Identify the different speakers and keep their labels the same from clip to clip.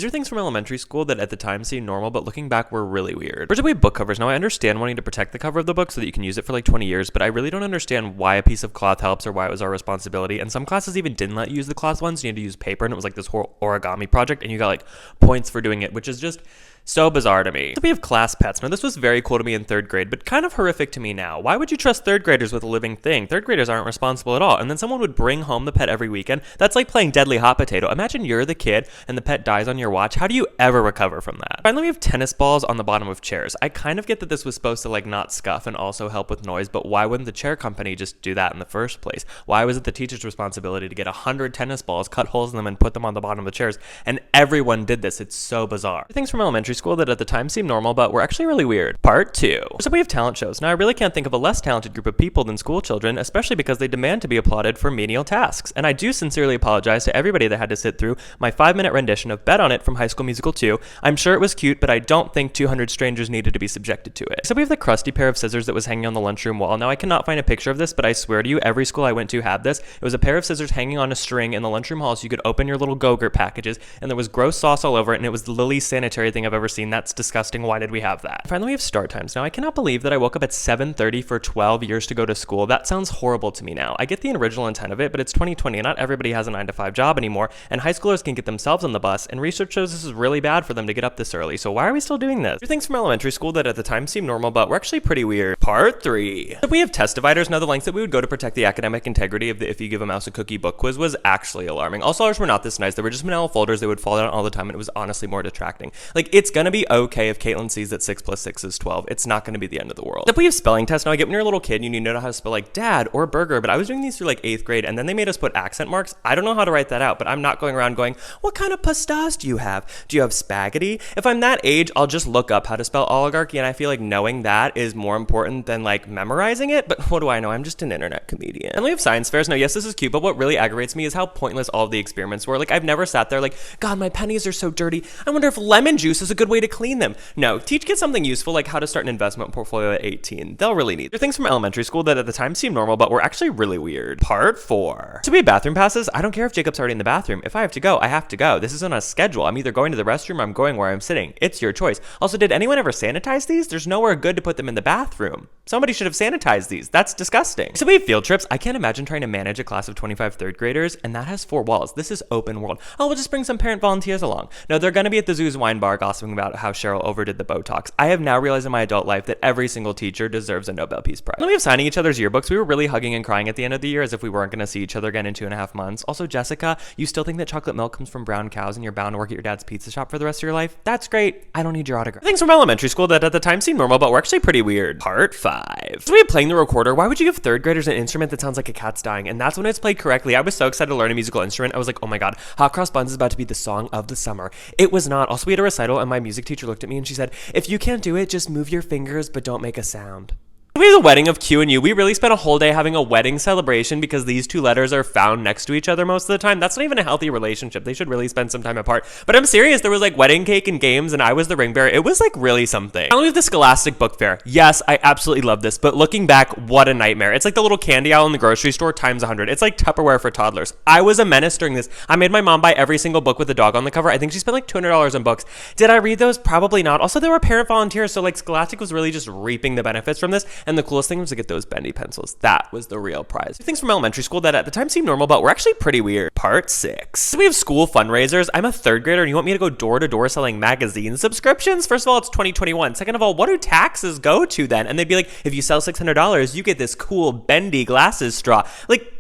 Speaker 1: These are things from elementary school that at the time seemed normal, but looking back were really weird. First, we have book covers. Now, I understand wanting to protect the cover of the book so that you can use it for like 20 years, but I really don't understand why a piece of cloth helps or why it was our responsibility. And some classes even didn't let you use the cloth ones. You had to use paper, and it was like this whole origami project, and you got like points for doing it, which is just so bizarre to me. So we have class pets. Now, this was very cool to me in 3rd grade, but kind of horrific to me now. Why would you trust 3rd graders with a living thing? 3rd graders aren't responsible at all. And then someone would bring home the pet every weekend. That's like playing Deadly Hot Potato. Imagine you're the kid and the pet dies on your watch. How do you ever recover from that? Finally, we have tennis balls on the bottom of chairs. I kind of get that this was supposed to like not scuff and also help with noise, but why wouldn't the chair company just do that in the first place? Why was it the teacher's responsibility to get 100 tennis balls, cut holes in them, and put them on the bottom of the chairs? And everyone did this. It's so bizarre. Things from elementary school that at the time seemed normal, but were actually really weird. Part 2. So we have talent shows. Now, I really can't think of a less talented group of people than school children, especially because they demand to be applauded for menial tasks. And I do sincerely apologize to everybody that had to sit through my 5-minute rendition of Bet on It from High School Musical 2. I'm sure it was cute, but I don't think 200 strangers needed to be subjected to it. So we have the crusty pair of scissors that was hanging on the lunchroom wall. Now, I cannot find a picture of this, but I swear to you, every school I went to had this. It was a pair of scissors hanging on a string in the lunchroom hall so you could open your little Go-Gurt packages, and there was gross sauce all over it, and it was the least sanitary thing I've ever seen. That's disgusting. Why did we have that? Finally, we have start times. Now, I cannot believe that I woke up at 7:30 for 12 years to go to school. That sounds horrible to me now. I get the original intent of it, but it's 2020 and not everybody has a 9-to-5 job anymore, and high schoolers can get themselves on the bus, and research shows this is really bad for them to get up this early. So why are we still doing this? Things from elementary school that at the time seemed normal, but were actually pretty weird. Part 3. So we have test dividers. Now, the lengths that we would go to protect the academic integrity of the If You Give a Mouse a Cookie book quiz was actually alarming. Also, ours were not this nice. They were just manila folders. They would fall down all the time, and it was honestly more detracting. Like, it's gonna be okay if Caitlin sees that 6 plus 6 is 12. It's not going to be the end of the world. If we have spelling tests, now I get when you're a little kid, you need to know how to spell like dad or burger, but I was doing these through like 8th grade, and then they made us put accent marks. I don't know how to write that out, but I'm not going around going, what kind of pastas do you have? Do you have spaghetti? If I'm that age, I'll just look up how to spell oligarchy, and I feel like knowing that is more important than like memorizing it, but what do I know? I'm just an internet comedian. And we have science fairs. Now, yes, this is cute, but what really aggravates me is how pointless all of the experiments were. Like, I've never sat there like, God, my pennies are so dirty. I wonder if lemon juice is a good way to clean them. No, teach kids something useful, like how to start an investment portfolio at 18. They'll really need. They're things from elementary school that at the time seemed normal, but were actually really weird. Part 4. So we have bathroom passes. I don't care if Jacob's already in the bathroom. If I have to go, I have to go. This isn't a schedule. I'm either going to the restroom or I'm going where I'm sitting. It's your choice. Also, did anyone ever sanitize these? There's nowhere good to put them in the bathroom. Somebody should have sanitized these. That's disgusting. So we have field trips. I can't imagine trying to manage a class of 25 3rd graders, and that has 4 walls. This is open world. Oh, we'll just bring some parent volunteers along. No, they're going to be at the Zoo's wine bar gossiping about how Cheryl overdid the Botox. I have now realized in my adult life that every single teacher deserves a Nobel Peace Prize. When we have signing each other's yearbooks, we were really hugging and crying at the end of the year as if we weren't going to see each other again in 2.5 months. Also, Jessica, you still think that chocolate milk comes from brown cows and you're bound to work at your dad's pizza shop for the rest of your life? That's great. I don't need your autograph. Things from elementary school that at the time seemed normal, but were actually pretty weird. Part 5. So we have playing the recorder. Why would you give 3rd graders an instrument that sounds like a cat's dying? And that's when it's played correctly. I was so excited to learn a musical instrument. I was like, oh my God, Hot Cross Buns is about to be the song of the summer. It was not. Also, we had a recital and my music teacher looked at me and she said, if you can't do it, just move your fingers, but don't make a sound. We have the wedding of Q and U. We really spent a whole day having a wedding celebration because these 2 letters are found next to each other most of the time. That's not even a healthy relationship. They should really spend some time apart. But I'm serious. There was like wedding cake and games and I was the ring bearer. It was like really something. Finally, we have the Scholastic Book Fair. Yes, I absolutely love this. But looking back, what a nightmare. It's like the little candy aisle in the grocery store times 100. It's like Tupperware for toddlers. I was a menace during this. I made my mom buy every single book with a dog on the cover. I think she spent like $200 on books. Did I read those? Probably not. Also, there were parent volunteers. So like Scholastic was really just reaping the benefits from this. And the coolest thing was to get those bendy pencils. That was the real prize. Things from elementary school that at the time seemed normal, but were actually pretty weird. Part 6. So we have school fundraisers. I'm a 3rd grader and you want me to go door to door selling magazine subscriptions? First of all, it's 2021. Second of all, what do taxes go to then? And they'd be like, if you sell $600, you get this cool bendy glasses straw. Like,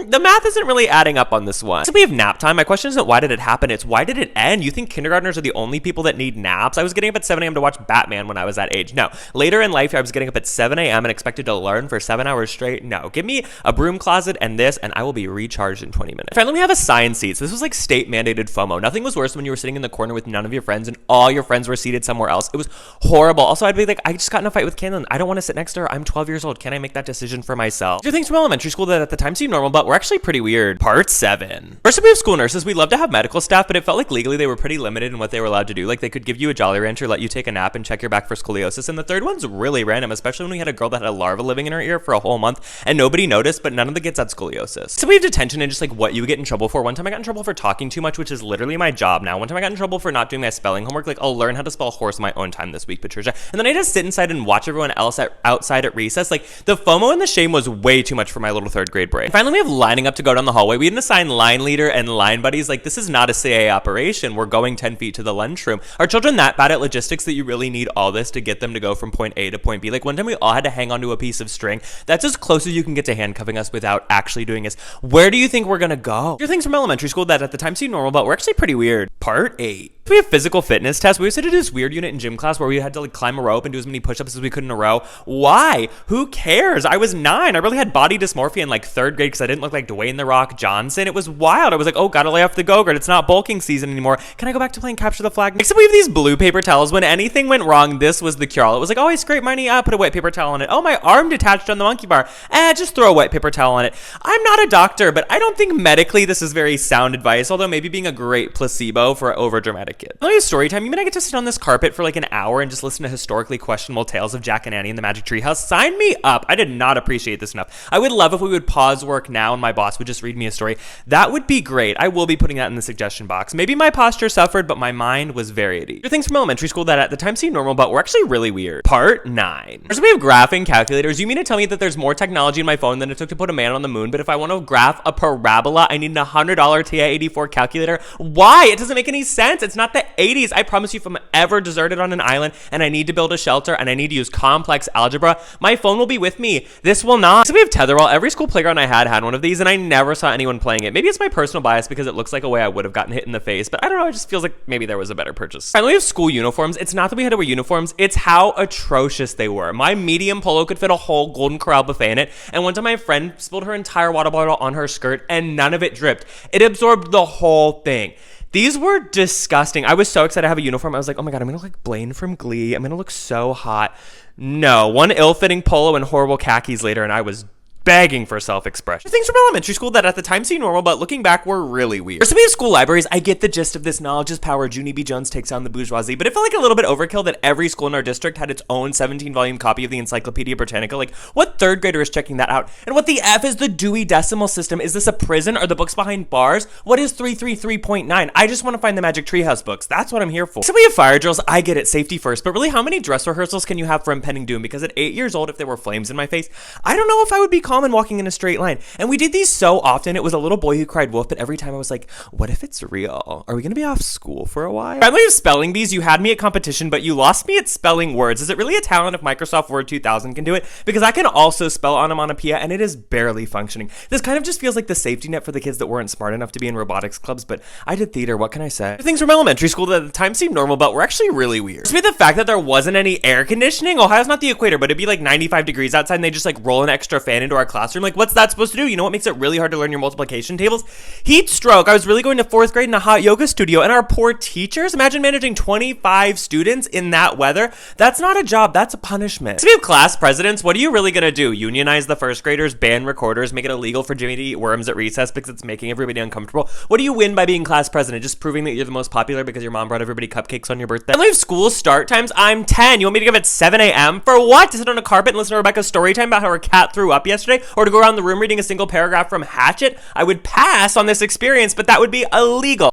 Speaker 1: the math isn't really adding up on this one. So we have nap time. My question isn't why did it happen? It's why did it end? You think kindergartners are the only people that need naps? I was getting up at 7 a.m. to watch Batman when I was that age. No. Later in life, I was getting up at 7 a.m. and expected to learn for 7 hours straight. No. Give me a broom closet and this, and I will be recharged in 20 minutes. Finally, we have assigned seats. This was like state-mandated FOMO. Nothing was worse when you were sitting in the corner with none of your friends and all your friends were seated somewhere else. It was horrible. Also, I'd be like, I just got in a fight with Caitlin. I don't want to sit next to her. I'm 12 years old. Can I make that decision for myself? These are things from elementary school that at the time seemed normal, but were actually pretty weird. Part 7. First, we have school nurses. We love to have medical staff, but it felt like legally they were pretty limited in what they were allowed to do. Like they could give you a Jolly Rancher, let you take a nap, and check your back for scoliosis. And the third one's really random, especially when we had a girl that had a larva living in her ear for a whole month and nobody noticed, but none of the kids had scoliosis. So we have detention and just like what you would get in trouble for. One time I got in trouble for talking too much, which is literally my job now. One time I got in trouble for not doing my spelling homework. Like, I'll learn how to spell horse in my own time this week, Patricia. And then I just sit inside and watch everyone else outside at recess. Like, the FOMO and the shame was way too much for my little third grade brain. Finally, we have lining up to go down the hallway. We didn't assign line leader and line buddies. Like, this is not a CA operation. We're going 10 feet to the lunchroom. Are children that bad at logistics that you really need all this to get them to go from point A to point B? Like, one time we all had to hang onto a piece of string. That's as close as you can get to handcuffing us without actually doing this. Where do you think we're gonna go? Your things from elementary school that at the time seemed normal, but were actually pretty weird. Part 8. We have physical fitness tests. We always had to do this weird unit in gym class where we had to like climb a rope and do as many push-ups as we could in a row. Why? Who cares? I was 9. I really had body dysmorphia in like 3rd grade because I didn't look like Dwayne The Rock Johnson. It was wild. I was like, oh, gotta lay off the Go-Gurt. It's not bulking season anymore. Can I go back to playing capture the flag? Except we have these blue paper towels. When anything went wrong, this was the cure-all. It was like, oh, I scraped my knee. Put a wet paper towel on it. Oh, my arm detached on the monkey bar. Just throw a wet paper towel on it. I'm not a doctor, but I don't think medically this is very sound advice, although maybe being a great placebo for an over-dramatic kid. Let me have story time. You mean I get to sit on this carpet for like an hour and just listen to historically questionable tales of Jack and Annie in the Magic Tree House? Sign me up. I did not appreciate this enough. I would love if we would pause work now and my boss would just read me a story. That would be great. I will be putting that in the suggestion box. Maybe my posture suffered, but my mind was very at ease. Things from elementary school that at the time seemed normal, but were actually really weird. Part 9. First, we have graphing calculators. You mean to tell me that there's more technology in my phone than it took to put a man on the moon, but if I want to graph a parabola, I need a $100 TI-84 calculator? Why? It doesn't make any sense. It's not the 80s. I promise you, if I'm ever deserted on an island and I need to build a shelter and I need to use complex algebra, my phone will be with me. This will not. So we have Tetherall. Every school playground I had one of these, and I never saw anyone playing it. Maybe it's my personal bias because it looks like a way I would have gotten hit in the face, but I don't know. It just feels like maybe there was a better purchase. Finally, we have school uniforms. It's not that we had to wear uniforms. It's how atrocious they were. My medium polo could fit a whole Golden Corral buffet in it, and one time my friend spilled her entire water bottle on her skirt and none of it dripped. It absorbed the whole thing. These were disgusting. I was so excited to have a uniform. I was like, oh my God, I'm going to look like Blaine from Glee. I'm going to look so hot. No, one ill-fitting polo and horrible khakis later, and I was begging for self-expression. Things from elementary school that at the time seemed normal, but looking back were really weird. For me of school libraries, I get the gist of this. Knowledge is power. Junie B. Jones takes on the bourgeoisie, but it felt like a little bit overkill that every school in our district had its own 17-volume copy of the Encyclopedia Britannica. Like, what 3rd grader is checking that out? And what the F is the Dewey Decimal System? Is this a prison? Are the books behind bars? What is 333.9? I just want to find the Magic Treehouse books. That's what I'm here for. So we have fire drills. I get it, safety first, but really, how many dress rehearsals can you have for impending doom? Because at 8 years old, if there were flames in my face, I don't know if I would be calm and walking in a straight line. And we did these so often. It was a little boy who cried wolf, but every time I was like, what if it's real? Are we going to be off school for a while? Finally, with spelling bees, you had me at competition, but you lost me at spelling words. Is it really a talent if Microsoft Word 2000 can do it? Because I can also spell onomatopoeia, and it is barely functioning. This kind of just feels like the safety net for the kids that weren't smart enough to be in robotics clubs, but I did theater. What can I say? Things from elementary school that at the time seemed normal, but were actually really weird. Just the fact that there wasn't any air conditioning. Ohio's not the equator, but it'd be like 95 degrees outside, and they just like roll an extra fan into our classroom. Like, what's that supposed to do? You know what makes it really hard to learn your multiplication tables? Heat stroke. I was really going to 4th grade in a hot yoga studio, and our poor teachers. Imagine managing 25 students in that weather. That's not a job. That's a punishment. So we have class presidents. What are you really gonna do? Unionize the 1st graders, ban recorders, make it illegal for Jimmy to eat worms at recess because it's making everybody uncomfortable? What do you win by being class president? Just proving that you're the most popular because your mom brought everybody cupcakes on your birthday? And we have school start times. I'm 10. You want me to give it 7 a.m. for what? To sit on a carpet and listen to Rebecca's story time about how her cat threw up yesterday, or to go around the room reading a single paragraph from Hatchet? I would pass on this experience, but that would be illegal.